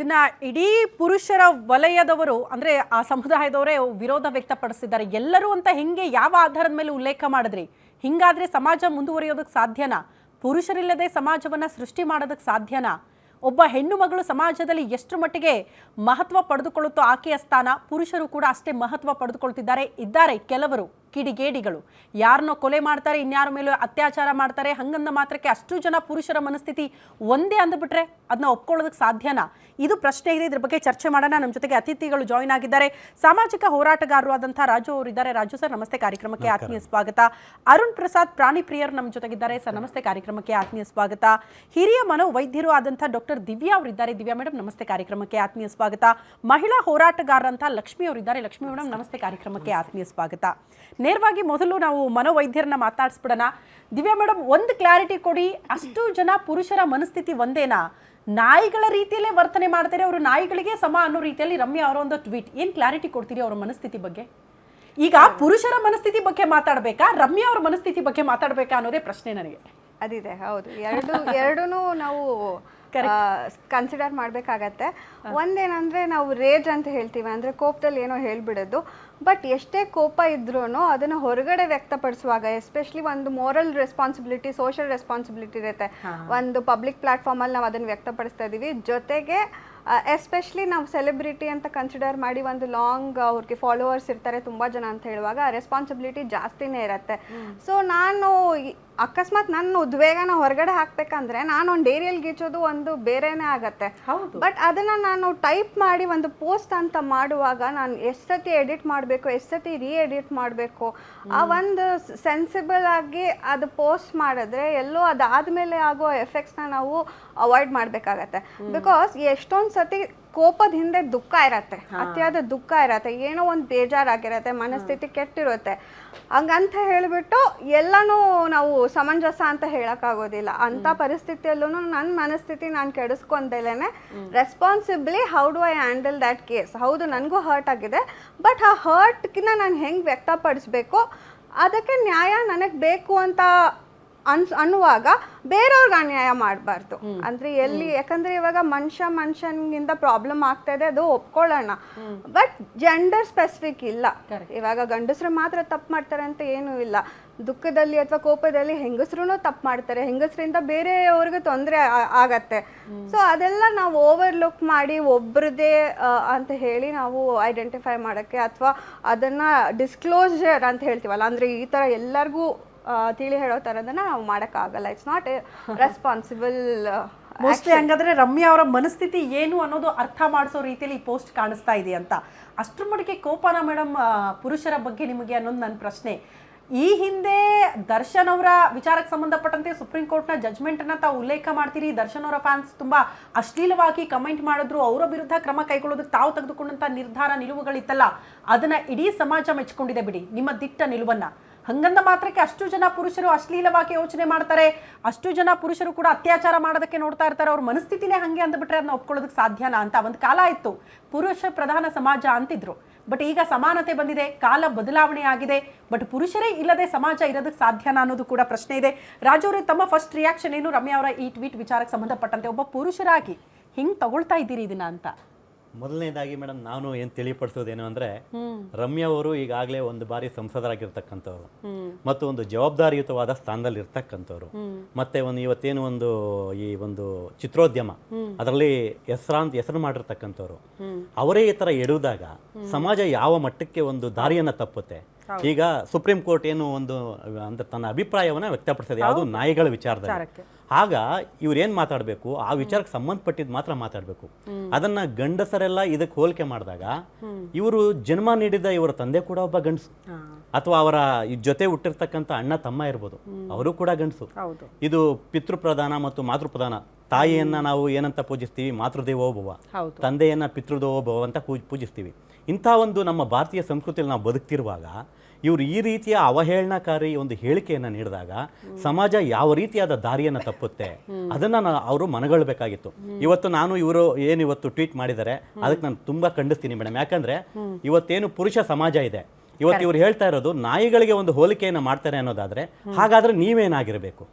ಇದನ್ನ ಇಡೀ ಪುರುಷರ ವಲಯದವರು ಅಂದ್ರೆ ಆ ಸಮುದಾಯದವರೇ ವಿರೋಧ ವ್ಯಕ್ತಪಡಿಸಿದ್ದಾರೆ. ಎಲ್ಲರೂ ಅಂತ ಹೆಂಗೆ ಯಾವ ಆಧಾರದ ಮೇಲೆ ಉಲ್ಲೇಖ ಮಾಡಿದ್ರಿ? ಹಿಂಗಾದ್ರೆ ಸಮಾಜ ಮುಂದುವರಿಯೋದಕ್ಕೆ ಸಾಧ್ಯನಾ? ಪುರುಷರಿಲ್ಲದೆ ಸಮಾಜವನ್ನ ಸೃಷ್ಟಿ ಮಾಡೋದಕ್ಕೆ ಸಾಧ್ಯನಾ? ಒಬ್ಬ ಹೆಣ್ಣು ಮಗಳು ಸಮಾಜದಲ್ಲಿ ಎಷ್ಟು ಮಟ್ಟಿಗೆ ಮಹತ್ವ ಪಡೆದುಕೊಳ್ಳುತ್ತೋ ಆಕೆಯ ಸ್ಥಾನ, ಪುರುಷರು ಕೂಡ ಅಷ್ಟೇ ಮಹತ್ವ ಪಡೆದುಕೊಳ್ತಿದ್ದಾರೆ. ಇದ್ದಾರೆ ಕೆಲವರು ಕಿಡಿಗೇಡಿಗಳು, ಯಾರನ್ನೋ ಕೊಲೆ ಮಾಡ್ತಾರೆ, ಇನ್ಯಾರ ಮೇಲೂ ಅತ್ಯಾಚಾರ ಮಾಡ್ತಾರೆ. ಹಂಗಂದ ಮಾತ್ರಕ್ಕೆ ಅಷ್ಟು ಜನ ಪುರುಷರ ಮನಸ್ಥಿತಿ ಒಂದೇ ಅಂದ್ಬಿಟ್ರೆ ಅದನ್ನ ಒಪ್ಕೊಳ್ಳೋದಕ್ಕೆ ಸಾಧ್ಯನಾ? ಇದು ಪ್ರಶ್ನೆ ಇದೆ. ಇದ್ರ ಬಗ್ಗೆ ಚರ್ಚೆ ಮಾಡೋಣ. ನಮ್ಮ ಜೊತೆಗೆ ಅತಿಥಿಗಳು ಜಾಯಿನ್ ಆಗಿದ್ದಾರೆ. ಸಾಮಾಜಿಕ ಹೋರಾಟಗಾರರು ಆದಂತಹ ರಾಜು ಅವರಿದ್ದಾರೆ. ರಾಜು ಸರ್ ನಮಸ್ತೆ, ಕಾರ್ಯಕ್ರಮಕ್ಕೆ ಆತ್ಮೀಯ ಸ್ವಾಗತ. ಅರುಣ್ ಪ್ರಸಾದ್ ಪ್ರಾಣಿ ಪ್ರಿಯರು ನಮ್ಮ ಜೊತೆಗಿದ್ದಾರೆ. ಸರ್ ನಮಸ್ತೆ, ಕಾರ್ಯಕ್ರಮಕ್ಕೆ ಆತ್ಮೀಯ ಸ್ವಾಗತ. ಹಿರಿಯ ಮನೋವೈದ್ಯರು ಆದಂತಹ ಡಾಕ್ಟರ್ ದಿವ್ಯಾ ಅವರಿದ್ದಾರೆ. ದಿವ್ಯಾ ಮೇಡಮ್ ನಮಸ್ತೆ, ಕಾರ್ಯಕ್ರಮಕ್ಕೆ ಆತ್ಮೀಯ ಸ್ವಾಗತ. ಮಹಿಳಾ ಹೋರಾಟಗಾರರಂತಹ ಲಕ್ಷ್ಮಿ ಅವರಿದ್ದಾರೆ. ಲಕ್ಷ್ಮಿ ಮೇಡಮ್ ನಮಸ್ತೆ, ಕಾರ್ಯಕ್ರಮಕ್ಕೆ ಆತ್ಮೀಯ ಸ್ವಾಗತ. ನೇರವಾಗಿ ಮೊದಲು ನಾವು ಮನೋವೈದ್ಯರನ್ನ ಮಾತಾಡಿಸ್ಬಿಡೋಣ. ದಿವ್ಯಾ ಮೇಡಮ್, ಒಂದು ಕ್ಲಾರಿಟಿ ಕೊಡಿ. ಅಷ್ಟು ಜನ ಪುರುಷರ ಮನಸ್ಥಿತಿ ಒಂದೇನಾ? ನಾಯಿಗಳ ರೀತಿಯಲ್ಲೇ ವರ್ತನೆ ಮಾಡ್ತಾರೆ, ಅವರು ನಾಯಿಗಳಿಗೆ ಸಮ ಅನ್ನೋ ರೀತಿಯಲ್ಲಿ ರಮ್ಯಾ ಅವರ ಒಂದು ಟ್ವೀಟ್. ಏನ್ ಕ್ಲಾರಿಟಿ ಕೊಡ್ತೀರಿ ಅವರ ಮನಸ್ಥಿತಿ ಬಗ್ಗೆ? ಈಗ ಪುರುಷರ ಮನಸ್ಥಿತಿ ಬಗ್ಗೆ ಮಾತಾಡ್ಬೇಕಾ, ರಮ್ಯಾ ಅವರ ಮನಸ್ಥಿತಿ ಬಗ್ಗೆ ಮಾತಾಡ್ಬೇಕಾ ಅನ್ನೋದೇ ಪ್ರಶ್ನೆ ನನಗೆ. ಅದಿದೆ, ಹೌದು. ಎರಡೂ ನಾವು ಕನ್ಸಿಡರ್ ಮಾಡಬೇಕಾಗತ್ತೆ. ಒಂದೇನಂದ್ರೆ ನಾವು ರೇಜ್ ಅಂತ ಹೇಳ್ತೀವಿ, ಅಂದ್ರೆ ಕೋಪದಲ್ಲಿ ಏನೋ ಹೇಳ್ಬಿಡೋದು. ಬಟ್ ಎಷ್ಟೇ ಕೋಪ ಇದ್ರೂ ಅದನ್ನು ಹೊರಗಡೆ ವ್ಯಕ್ತಪಡಿಸುವಾಗ, ಎಸ್ಪೆಷಲಿ ಒಂದು ಮೋರಲ್ ರೆಸ್ಪಾನ್ಸಿಬಿಲಿಟಿ, ಸೋಷಿಯಲ್ ರೆಸ್ಪಾನ್ಸಿಬಿಲಿಟಿ ಇರುತ್ತೆ. ಒಂದು ಪಬ್ಲಿಕ್ ಪ್ಲಾಟ್ಫಾರ್ಮಲ್ಲಿ ನಾವು ಅದನ್ನು ವ್ಯಕ್ತಪಡಿಸ್ತಾ ಇದ್ದೀವಿ. ಜೊತೆಗೆ ಎಸ್ಪೆಷಲಿ ನಾವು ಸೆಲೆಬ್ರಿಟಿ ಅಂತ ಕನ್ಸಿಡರ್ ಮಾಡಿ ಒಂದು ಲಾಂಗ್ ಅವ್ರಿಗೆ ಫಾಲೋವರ್ಸ್ ಇರ್ತಾರೆ ತುಂಬ ಜನ ಅಂತ ಹೇಳುವಾಗ ರೆಸ್ಪಾನ್ಸಿಬಿಲಿಟಿ ಜಾಸ್ತಿನೇ ಇರುತ್ತೆ. ಸೊ ನಾನು ಅಕಸ್ಮಾತ್ ನನ್ನ ಉದ್ವೇಗನ ಹೊರಗಡೆ ಹಾಕ್ಬೇಕಂದ್ರೆ ನಾನು ಒಂದು ಡೈರಿಯಲ್ಲಿ ಗೀಚೋದು ಒಂದು ಬೇರೆನೇ ಆಗತ್ತೆ. ಬಟ್ ಅದನ್ನ ನಾನು ಟೈಪ್ ಮಾಡಿ ಒಂದು ಪೋಸ್ಟ್ ಅಂತ ಮಾಡುವಾಗ ನಾನು ಎಷ್ಟು ಸತಿ ಎಡಿಟ್ ಮಾಡಬೇಕು, ಎಷ್ಟು ಸತಿ ಎಡಿಟ್ ಮಾಡಬೇಕು, ಆ ಒಂದು ಸೆನ್ಸಿಬಲ್ ಆಗಿ ಅದು ಪೋಸ್ಟ್ ಮಾಡಿದ್ರೆ ಎಲ್ಲೋ ಅದಾದ್ಮೇಲೆ ಆಗೋ ಎಫೆಕ್ಟ್ಸ್ನ ನಾವು ಅವಾಯ್ಡ್ ಮಾಡಬೇಕಾಗತ್ತೆ. ಬಿಕಾಸ್ ಎಷ್ಟೊಂದು ಸತಿ ಕೋಪದ ಹಿಂದೆ ದುಃಖ ಇರತ್ತೆ, ಅತಿಯಾದ ದುಃಖ ಇರತ್ತೆ, ಏನೋ ಒಂದು ಬೇಜಾರಾಗಿರತ್ತೆ, ಮನಸ್ಥಿತಿ ಕೆಟ್ಟಿರುತ್ತೆ. ಹಂಗಂತ ಹೇಳಿಬಿಟ್ಟು ಎಲ್ಲನೂ ನಾವು ಸಮಂಜಸ ಅಂತ ಹೇಳಕ್ಕಾಗೋದಿಲ್ಲ. ಅಂತ ಪರಿಸ್ಥಿತಿಯಲ್ಲೂ ನನ್ನ ಮನಸ್ಥಿತಿ ನಾನು ಕೆಡಿಸ್ಕೊಂಡೇನೆ responsibly how do I handle that case. ಹೌದು, ನನಗೂ ಹರ್ಟ್ ಆಗಿದೆ, ಬಟ್ ಆ ಹರ್ಟ್ಗಿನ್ನ ನಾನು ಹೆಂಗೆ ವ್ಯಕ್ತಪಡಿಸ್ಬೇಕು, ಅದಕ್ಕೆ ನ್ಯಾಯ ನನಗೆ ಬೇಕು ಅಂತ ಅನ್ನುವಾಗ ಬೇರೆಯವ್ರಿಗೆ ಅನ್ಯಾಯ ಮಾಡಬಾರ್ದು. ಅಂದ್ರೆ ಎಲ್ಲಿ, ಯಾಕಂದ್ರೆ ಇವಾಗ ಮನುಷ್ಯನಿಂದ ಪ್ರಾಬ್ಲಮ್ ಆಗ್ತಾ ಇದೆ, ಅದು ಒಪ್ಕೊಳ್ಳೋಣ. ಬಟ್ ಜೆಂಡರ್ ಸ್ಪೆಸಿಫಿಕ್ ಇಲ್ಲ. ಇವಾಗ ಗಂಡಸರು ಮಾತ್ರ ತಪ್ಪು ಮಾಡ್ತಾರೆ ಅಂತ ಏನೂ ಇಲ್ಲ. ದುಃಖದಲ್ಲಿ ಅಥವಾ ಕೋಪದಲ್ಲಿ ಹೆಂಗಸರು ತಪ್ಪು ಮಾಡ್ತಾರೆ, ಹೆಂಗಸರಿಂದ ಬೇರೆಯವ್ರಿಗೆ ತೊಂದರೆ ಆಗತ್ತೆ. ಸೊ ಅದೆಲ್ಲ ನಾವು ಓವರ್ಲುಕ್ ಮಾಡಿ ಒಬ್ರದೇ ಅಂತ ಹೇಳಿ ನಾವು ಐಡೆಂಟಿಫೈ ಮಾಡೋಕ್ಕೆ ಅಥವಾ ಅದನ್ನ ಡಿಸ್ಕ್ಲೋಸರ್ ಅಂತ ಹೇಳ್ತೀವಲ್ಲ, ಅಂದ್ರೆ ಈ ಥರ ಎಲ್ಲರಿಗೂ ತಿಳಿ ಹೇಳೋ ಥರದನ್ನ ನಾವು ಮಾಡೋಕ್ಕಾಗಲ್ಲ. It's not A responsible. Mostly ಹಂಗಾದ್ರೆ ರಮ್ಯಾ ಅವರ ಮನಸ್ಥಿತಿ ಏನು ಅನ್ನೋದು ಅರ್ಥ ಮಾಡಿಸೋ ರೀತಿಯಲ್ಲಿ ಈ ಪೋಸ್ಟ್ ಕಾಣಿಸ್ತಾ ಇದೆ ಅಂತ. ಅಷ್ಟರ ಮಟ್ಟಿಗೆ ಕೋಪನ ಮೇಡಮ್ ಪುರುಷರ ಬಗ್ಗೆ ನಿಮಗೆ ಅನ್ನೋದು ನನ್ನ ಪ್ರಶ್ನೆ. ಈ ಹಿಂದೆ ದರ್ಶನ್ ಅವರ ವಿಚಾರಕ್ಕೆ ಸಂಬಂಧಪಟ್ಟಂತೆ ಸುಪ್ರೀಂ ಕೋರ್ಟ್ನ ಜಜ್ಮೆಂಟನ್ನು ತಾವು ಉಲ್ಲೇಖ ಮಾಡ್ತೀರಿ. ದರ್ಶನ್ ಅವರ ಫ್ಯಾನ್ಸ್ ತುಂಬ ಅಶ್ಲೀಲವಾಗಿ ಕಮೆಂಟ್ ಮಾಡಿದ್ರು, ಅವರ ವಿರುದ್ಧ ಕ್ರಮ ಕೈಗೊಳ್ಳೋದಕ್ಕೆ ತಾವು ತೆಗೆದುಕೊಂಡಂಥ ನಿರ್ಧಾರ, ನಿಲುವುಗಳಿತ್ತಲ್ಲ, ಅದನ್ನು ಇಡೀ ಸಮಾಜ ಮೆಚ್ಚಿಕೊಂಡಿದೆ ಬಿಡಿ, ನಿಮ್ಮ ದಿಟ್ಟ ನಿಲುವನ್ನು. ಹಂಗಂದ ಮಾತ್ರಕ್ಕೆ ಅಷ್ಟು ಜನ ಪುರುಷರು ಅಶ್ಲೀಲವಾಗಿ ಯೋಚನೆ ಮಾಡ್ತಾರೆ, ಅಷ್ಟು ಜನ ಪುರುಷರು ಕೂಡ ಅತ್ಯಾಚಾರ ಮಾಡೋದಕ್ಕೆ ನೋಡ್ತಾ ಇರ್ತಾರೆ, ಅವ್ರ ಮನಸ್ಥಿತಿನೇ ಹಂಗೆ ಅಂದ್ಬಿಟ್ರೆ ಅದನ್ನ ಒಪ್ಕೊಳ್ಳೋದಕ್ಕೆ ಸಾಧ್ಯನಾ ಅಂತ. ಒಂದು ಕಾಲ ಇತ್ತು ಪುರುಷ ಪ್ರಧಾನ ಸಮಾಜ ಅಂತಿದ್ರು, ಬಟ್ ಈಗ ಸಮಾನತೆ ಬಂದಿದೆ, ಕಾಲ ಬದಲಾವಣೆ ಆಗಿದೆ. ಬಟ್ ಪುರುಷರೇ ಇಲ್ಲದೆ ಸಮಾಜ ಇರೋದಕ್ಕೆ ಸಾಧ್ಯನಾ ಅನ್ನೋದು ಕೂಡ ಪ್ರಶ್ನೆ ಇದೆ. ರಾಜು ಅವರು, ತಮ್ಮ ಫಸ್ಟ್ ರಿಯಾಕ್ಷನ್ ಏನು ರಮ್ಯಾ ಅವರ ಈ ಟ್ವೀಟ್ ವಿಚಾರಕ್ಕೆ ಸಂಬಂಧಪಟ್ಟಂತೆ? ಒಬ್ಬ ಪುರುಷರಾಗಿ ಹಿಂಗೆ ತಗೊಳ್ತಾ ಇದ್ದೀರಿ ಇದನ್ನ ಅಂತ? ಮೊದಲನೇದಾಗಿ ಮೇಡಮ್, ನಾನು ಏನು ತಿಳಿಪಡಿಸೋದೇನು ಅಂದರೆ, ರಮ್ಯಾ ಅವರು ಈಗಾಗಲೇ ಒಂದು ಬಾರಿ ಸಂಸದರಾಗಿರ್ತಕ್ಕಂಥವ್ರು ಮತ್ತು ಒಂದು ಜವಾಬ್ದಾರಿಯುತವಾದ ಸ್ಥಾನದಲ್ಲಿ ಇರ್ತಕ್ಕಂಥವ್ರು, ಮತ್ತೆ ಇವತ್ತೇನು ಈ ಒಂದು ಚಿತ್ರೋದ್ಯಮ ಅದರಲ್ಲಿ ಹೆಸರು ಮಾಡಿರ್ತಕ್ಕಂಥವ್ರು. ಅವರೇ ಈ ಥರ ಎಡುವುದಾಗ ಸಮಾಜ ಯಾವ ಮಟ್ಟಕ್ಕೆ ಒಂದು ದಾರಿಯನ್ನು ತಪ್ಪುತ್ತೆ? ಈಗ ಸುಪ್ರೀಂ ಕೋರ್ಟ್ ಏನು ಅಂದ್ರೆ ತನ್ನ ಅಭಿಪ್ರಾಯವನ್ನು ವ್ಯಕ್ತಪಡಿಸಿದೆ, ಯಾವುದು ನಾಯಿಗಳ ವಿಚಾರದಲ್ಲಿ. ಆಗ ಇವ್ರೇನು ಮಾತಾಡಬೇಕು, ಆ ವಿಚಾರಕ್ಕೆ ಸಂಬಂಧಪಟ್ಟಿದ್ದು ಮಾತ್ರ ಮಾತಾಡಬೇಕು. ಅದನ್ನ ಗಂಡಸರೆಲ್ಲ ಇದಕ್ಕೆ ಹೋಲಿಕೆ ಮಾಡಿದಾಗ, ಇವರು ಜನ್ಮ ನೀಡಿದ ಇವರ ತಂದೆ ಕೂಡ ಒಬ್ಬ ಗಂಡಸು, ಅಥವಾ ಅವರ ಜೊತೆ ಹುಟ್ಟಿರ್ತಕ್ಕಂಥ ಅಣ್ಣ ತಮ್ಮ ಇರ್ಬೋದು, ಅವರು ಕೂಡ ಗಂಡಸು. ಇದು ಪಿತೃಪ್ರಧಾನ ಮತ್ತು ಮಾತೃಪ್ರಧಾನ. ತಾಯಿಯನ್ನ ನಾವು ಏನಂತ ಪೂಜಿಸ್ತೀವಿ? ಮಾತೃದೇವೋಭವ. ತಂದೆಯನ್ನ ಪಿತೃದೇವೋಭವ ಅಂತ ಪೂಜಿಸ್ತೀವಿ. ಇಂಥ ಒಂದು ನಮ್ಮ ಭಾರತೀಯ ಸಂಸ್ಕೃತಿಯಲ್ಲಿ ನಾವು ಬದುಕ್ತಿರುವಾಗ ಇವರು ಈ ರೀತಿಯ ಅವಹೇಳನಕಾರಿ ಒಂದು ಹೇಳಿಕೆಯನ್ನು ನೀಡಿದಾಗ ಸಮಾಜ ಯಾವ ರೀತಿಯಾದ ದಾರಿಯನ್ನು ತಪ್ಪುತ್ತೆ ಅದನ್ನು ಅವರು ಮನಗೊಳ್ಳಬೇಕಾಗಿತ್ತು. ಇವತ್ತು ನಾನು ಇವರು ಏನು ಇವತ್ತು ಟ್ವೀಟ್ ಮಾಡಿದ್ದಾರೆ ಅದಕ್ಕೆ ನಾನು ತುಂಬ ಖಂಡಿಸ್ತೀನಿ ಮೇಡಮ್. ಯಾಕಂದರೆ ಇವತ್ತೇನು ಪುರುಷ ಸಮಾಜ ಇದೆ, ಇವತ್ತು ಇವ್ರು ಹೇಳ್ತಾ ಇರೋದು ನಾಯಿಗಳಿಗೆ ಒಂದು ಹೋಲಿಕೆಯನ್ನು ಮಾಡ್ತಾರೆ ಅನ್ನೋದಾದರೆ, ಹಾಗಾದರೆ ನೀವೇನಾಗಿರಬೇಕು?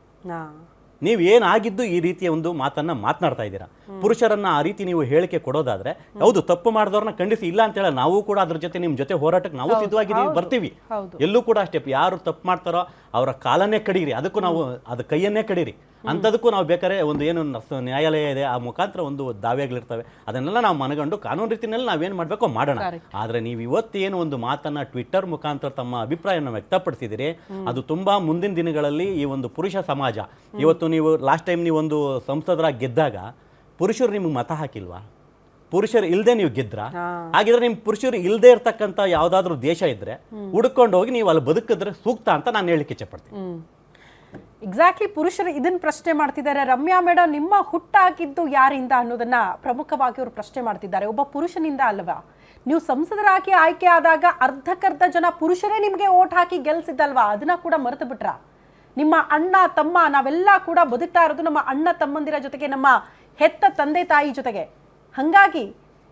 ನೀವು ಏನಾಗಿದ್ದು ಈ ರೀತಿಯ ಒಂದು ಮಾತನ್ನ ಮಾತನಾಡ್ತಾ ಇದ್ದೀರಾ. ಪುರುಷರನ್ನ ಆ ರೀತಿ ನೀವು ಹೇಳಿಕೆ ಕೊಡೋದಾದ್ರೆ, ಹೌದು ತಪ್ಪು ಮಾಡಿದವ್ರನ್ನ ಖಂಡಿಸಿ, ಇಲ್ಲ ಅಂತ ಹೇಳ ನಾವು ಕೂಡ ಅದ್ರ ಜೊತೆ ನಿಮ್ಮ ಜೊತೆ ಹೋರಾಟಕ್ಕೆ ನಾವು ಸಿದ್ಧವಾಗಿದ್ದೀವಿ, ಬರ್ತೀವಿ. ಎಲ್ಲೂ ಕೂಡ ಅಷ್ಟೇ, ಯಾರು ತಪ್ಪು ಮಾಡ್ತಾರೋ ಅವರ ಕಾಲನ್ನೇ ಕಡೀರಿ, ಅದಕ್ಕೂ ನಾವು ಅದು ಕೈಯನ್ನೇ ಕಡೀರಿ, ಅಂಥದಕ್ಕೂ ನಾವು ಬೇಕಾದ್ರೆ ಒಂದು ಏನು ನ್ಯಾಯಾಲಯ ಇದೆ ಆ ಮುಖಾಂತರ ಒಂದು ದಾವೆಗಳಿರ್ತವೆ, ಅದನ್ನೆಲ್ಲ ನಾವು ಮನಗಂಡು ಕಾನೂನು ರೀತಿಯಲ್ಲಿ ನಾವೇನು ಮಾಡಬೇಕೋ ಮಾಡೋಣ. ಆದರೆ ನೀವು ಇವತ್ತೇನು ಒಂದು ಮಾತನ್ನ ಟ್ವಿಟ್ಟರ್ ಮುಖಾಂತರ ತಮ್ಮ ಅಭಿಪ್ರಾಯವನ್ನು ವ್ಯಕ್ತಪಡಿಸಿದಿರಿ, ಅದು ತುಂಬಾ ಮುಂದಿನ ದಿನಗಳಲ್ಲಿ ಈ ಒಂದು ಪುರುಷ ಸಮಾಜ, ಇವತ್ತು ನೀವು ಲಾಸ್ಟ್ ಟೈಮ್ ನೀವು ಒಂದು ಸಂಸದರಾಗಿ ಗೆದ್ದಾಗ ಪುರುಷರು ನಿಮ್ಗೆ ಮತ ಹಾಕಿಲ್ವಾ? ಪುರುಷರು ಇಲ್ಲದೆ ನೀವು ಗೆದ್ರ? ಹಾಗಿದ್ರೆ ನಿಮ್ ಪುರುಷರು ಇಲ್ಲದೆ ಇರ್ತಕ್ಕಂಥ ಯಾವ್ದಾದ್ರು ದೇಶ ಇದ್ರೆ ಹುಡ್ಕೊಂಡು ಹೋಗಿ ನೀವು ಅಲ್ಲಿ ಬದುಕಿದ್ರೆ ಸೂಕ್ತ ಅಂತ ನಾನು ಹೇಳಿಕ್ಕೆ ಇಚ್ಛೆಪಡ್ತೀನಿ. ಎಕ್ಸಾಕ್ಟ್ಲಿ, ಪುರುಷರು ಇದನ್ನ ಪ್ರಶ್ನೆ ಮಾಡ್ತಿದ್ದಾರೆ. ರಮ್ಯಾ ಮೇಡಮ್, ನಿಮ್ಮ ಹುಟ್ಟಾಗಿದ್ದು ಯಾರಿಂದ ಅನ್ನೋದನ್ನ ಪ್ರಮುಖವಾಗಿ ಅವರು ಪ್ರಶ್ನೆ ಮಾಡ್ತಿದ್ದಾರೆ. ಒಬ್ಬ ಪುರುಷನಿಂದ ಅಲ್ವಾ? ನೀವು ಸಂಸದರಾಗಿ ಆಯ್ಕೆ ಆದಾಗ ಅರ್ಧಕ್ಕರ್ಧ ಜನ ಪುರುಷರೇ ನಿಮಗೆ ಓಟ್ ಹಾಕಿ ಗೆಲ್ಸಿದ್ದಲ್ವಾ? ಅದನ್ನ ಕೂಡ ಮರೆತು ಬಿಟ್ರ? ನಿಮ್ಮ ಅಣ್ಣ ತಮ್ಮ, ನಾವೆಲ್ಲ ಕೂಡ ಬದುಕ್ತಾ ಇರೋದು ನಮ್ಮ ಅಣ್ಣ ತಮ್ಮಂದಿರ ಜೊತೆಗೆ, ನಮ್ಮ ಹೆತ್ತ ತಂದೆ ತಾಯಿ ಜೊತೆಗೆ. ಹಾಗಾಗಿ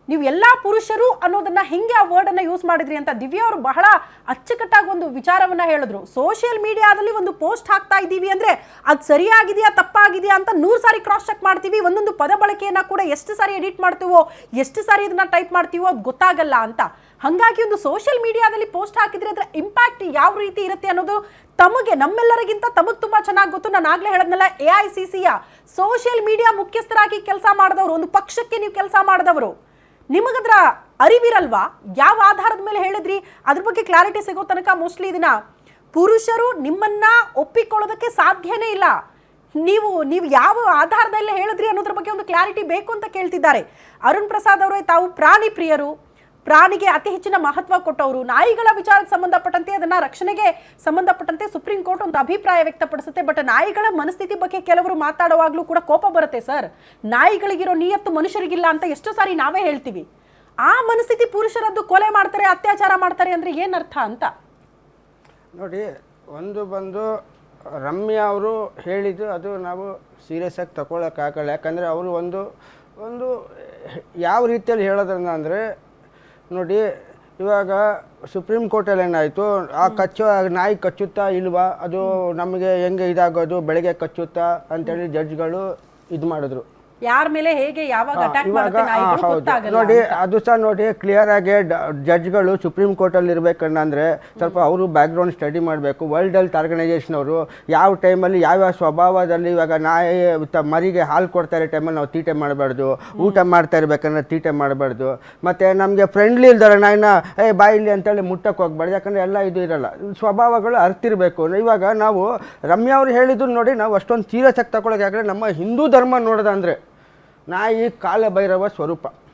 ನೀವು ಎಲ್ಲಾ ಪುರುಷರು ಅನ್ನೋದನ್ನ ಹೆಂಗೆ ಆ ವರ್ಡ್ ಅನ್ನ ಯೂಸ್ ಮಾಡಿದ್ರಿ ಅಂತ ದಿವ್ಯಾ ಅವರು ಬಹಳ ಅಚ್ಚುಕಟ್ಟಾಗಿ ಒಂದು ವಿಚಾರವನ್ನ ಹೇಳಿದ್ರು. ಸೋಷಿಯಲ್ ಮೀಡಿಯಾದಲ್ಲಿ ಒಂದು ಪೋಸ್ಟ್ ಹಾಕ್ತಾ ಇದ್ದೀವಿ ಅಂದ್ರೆ ಅದು ಸರಿಯಾಗಿದೆಯಾ ತಪ್ಪಾಗಿದೆಯಾ ಅಂತ 100 ಸಾರಿ ಕ್ರಾಸ್ ಚೆಕ್ ಮಾಡ್ತೀವಿ. ಒಂದೊಂದು ಪದ ಬಳಕೆಯನ್ನ ಕೂಡ ಎಷ್ಟು ಸಾರಿ ಎಡಿಟ್ ಮಾಡ್ತೀವೋ, ಎಷ್ಟು ಸಾರಿ ಇದನ್ನ ಟೈಪ್ ಮಾಡ್ತೀವೋ ಅದು ಗೊತ್ತಾಗಲ್ಲ ಅಂತ. ಹಾಗಾಗಿ ಒಂದು ಸೋಷಿಯಲ್ ಮೀಡಿಯಾದಲ್ಲಿ ಪೋಸ್ಟ್ ಹಾಕಿದ್ರೆ ಅದರ ಇಂಪ್ಯಾಕ್ಟ್ ಯಾವ ರೀತಿ ಇರುತ್ತೆ ಅನ್ನೋದು ತಮಗೆ, ನಮ್ಮೆಲ್ಲರಿಗಿಂತ ತಮಗೆ ತುಂಬಾ ಚೆನ್ನಾಗಿ ಗೊತ್ತು. ನಾನು ಆಗ್ಲೇ ಹೇಳದ್ನಲ್ಲ, AICCಯ ಸೋಷಿಯಲ್ ಮೀಡಿಯಾ ಮುಖ್ಯಸ್ಥರಾಗಿ ಕೆಲಸ ಮಾಡಿದವರು, ಒಂದು ಪಕ್ಷಕ್ಕೆ ನೀವು ಕೆಲಸ ಮಾಡಿದವರು, ನಿಮಗದ್ರ ಅರಿವಿರಲ್ವಾ? ಯಾವ ಆಧಾರದ ಮೇಲೆ ಹೇಳಿದ್ರಿ? ಅದ್ರ ಬಗ್ಗೆ ಕ್ಲಾರಿಟಿ ಸಿಗೋ ತನಕ ಮೋಸ್ಟ್ಲಿ ಇದನ್ನ ಪುರುಷರು ನಿಮ್ಮನ್ನ ಒಪ್ಪಿಕೊಳ್ಳೋದಕ್ಕೆ ಸಾಧ್ಯನೇ ಇಲ್ಲ. ನೀವು ಯಾವ ಆಧಾರದಲ್ಲಿ ಹೇಳಿದ್ರಿ ಅನ್ನೋದ್ರ ಬಗ್ಗೆ ಒಂದು ಕ್ಲಾರಿಟಿ ಬೇಕು ಅಂತ ಕೇಳ್ತಿದ್ದಾರೆ. ಅರುಣ್ ಪ್ರಸಾದ್ ಅವರೇ, ತಾವು ಪ್ರಾಣಿ ಪ್ರಿಯರು, ಪ್ರಾಣಿಗೆ ಅತಿ ಹೆಚ್ಚಿನ ಮಹತ್ವ ಕೊಟ್ಟವರು, ನಾಯಿಗಳ ವಿಚಾರಕ್ಕೆ ಸಂಬಂಧಪಟ್ಟಂತೆ, ಅದನ್ನ ರಕ್ಷಣೆಗೆ ಸಂಬಂಧಪಟ್ಟಂತೆ ಸುಪ್ರೀಂ ಕೋರ್ಟ್ ಒಂದು ಅಭಿಪ್ರಾಯ ವ್ಯಕ್ತಪಡಿಸುತ್ತೆ. ಬಟ್ ನಾಯಿಗಳ ಮನಸ್ಥಿತಿ ಬಗ್ಗೆ ಕೆಲವರು ಮಾತಾಡುವಾಗ್ಲೂ ಕೂಡ ಕೋಪ ಬರುತ್ತೆ. ಸರ್, ನಾಯಿಗಳಿಗಿರೋ ನಿಯತ್ತು ಮನುಷ್ಯರಿಗಿಲ್ಲ ಅಂತ ಎಷ್ಟೋ ಸಾರಿ ನಾವೇ ಹೇಳ್ತೀವಿ. ಆ ಮನಸ್ಥಿತಿ ಪುರುಷರದ್ದು ಕೊಲೆ ಮಾಡ್ತಾರೆ, ಅತ್ಯಾಚಾರ ಮಾಡ್ತಾರೆ ಅಂದ್ರೆ ಏನರ್ಥ ಅಂತ ನೋಡಿ. ಒಂದು ಬಂದು ರಮ್ಯಾ ಅವರು ಹೇಳಿದ್ದು ಅದು ನಾವು ಸೀರಿಯಸ್ ಆಗಿ ತಗೊಳ್ಳೋಕ್ಕಾಗಲ್ಲ. ಯಾಕಂದರೆ ಅವರು ಒಂದು ಯಾವ ರೀತಿಯಲ್ಲಿ ಹೇಳೋದ್ರಿಂದ ಅಂದರೆ, ನೋಡಿ ಇವಾಗ ಸುಪ್ರೀಂ ಕೋರ್ಟಲ್ಲಿ ಏನಾಯಿತು, ನಾಯಿ ಕಚ್ಚುತ್ತಾ ಇಲ್ವಾ, ಅದು ನಮಗೆ ಹೆಂಗೆ ಇದಾಗೋದು, ಬೆಳಗ್ಗೆ ಕಚ್ಚುತ್ತಾ ಅಂತೇಳಿ ಜಡ್ಜ್ಗಳು ಇದು ಮಾಡಿದ್ರು. ಯಾರ ಮೇಲೆ ಹೇಗೆ ಯಾವಾಗ ಅಟ್ಯಾಕ್ ಮಾಡುತ್ತೆ ನಾಯಿಗಳು ಗೊತ್ತಾಗಲ್ಲ ನೋಡಿ. ಅದು ಸಹ ನೋಡಿ ಕ್ಲಿಯರ್ ಆಗಿ ಜಡ್ಜ್ಗಳು ಸುಪ್ರೀಂ ಕೋರ್ಟಲ್ಲಿ ಇರಬೇಕಂದ್ರೆ ಸ್ವಲ್ಪ ಅವರು ಬ್ಯಾಕ್ಗ್ರೌಂಡ್ ಸ್ಟಡಿ ಮಾಡಬೇಕು. ವರ್ಲ್ಡ್ ಹೆಲ್ತ್ ಆರ್ಗನೈಸೇಷನ್ ಅವರು ಯಾವ ಟೈಮಲ್ಲಿ ಯಾವ್ಯಾವ ಸ್ವಭಾವದಲ್ಲಿ, ಇವಾಗ ನಾಯಿ ಮರಿಗೆ ಹಾಲು ಕೊಡ್ತಾ ಇರೋ ಟೈಮಲ್ಲಿ ನಾವು ತೀಟೆ ಮಾಡಬಾರ್ದು, ಊಟ ಮಾಡ್ತಾ ಇರ್ಬೇಕಂದ್ರೆ ತೀಟೆ ಮಾಡಬಾರ್ದು, ಮತ್ತು ನಮಗೆ ಫ್ರೆಂಡ್ಲಿ ಇಲ್ದಾರೆ ನಾಯಿನ ಬಾಯಿಲಿ ಅಂತೇಳಿ ಮುಟ್ಟಕ್ಕೆ ಹೋಗ್ಬಾರ್ದು. ಯಾಕಂದರೆ ಎಲ್ಲ ಇದು ಇರಲ್ಲ, ಸ್ವಭಾವಗಳು ಅರ್ತಿರಬೇಕು. ಇವಾಗ ನಾವು ರಮ್ಯಾ ಅವ್ರು ಹೇಳಿದ್ರು ನೋಡಿ, ನಾವು ಅಷ್ಟೊಂದು ಸೀರಿಯಸ್ ಆಗಿ ತಗೊಳ್ಳೋಕೆ, ಯಾಕಂದರೆ ನಮ್ಮ ಹಿಂದೂ ಧರ್ಮ ನೋಡೋದಂದರೆ ನಾಯಿ ಕಾಲಭೈರವ ಸ್ವರೂಪ.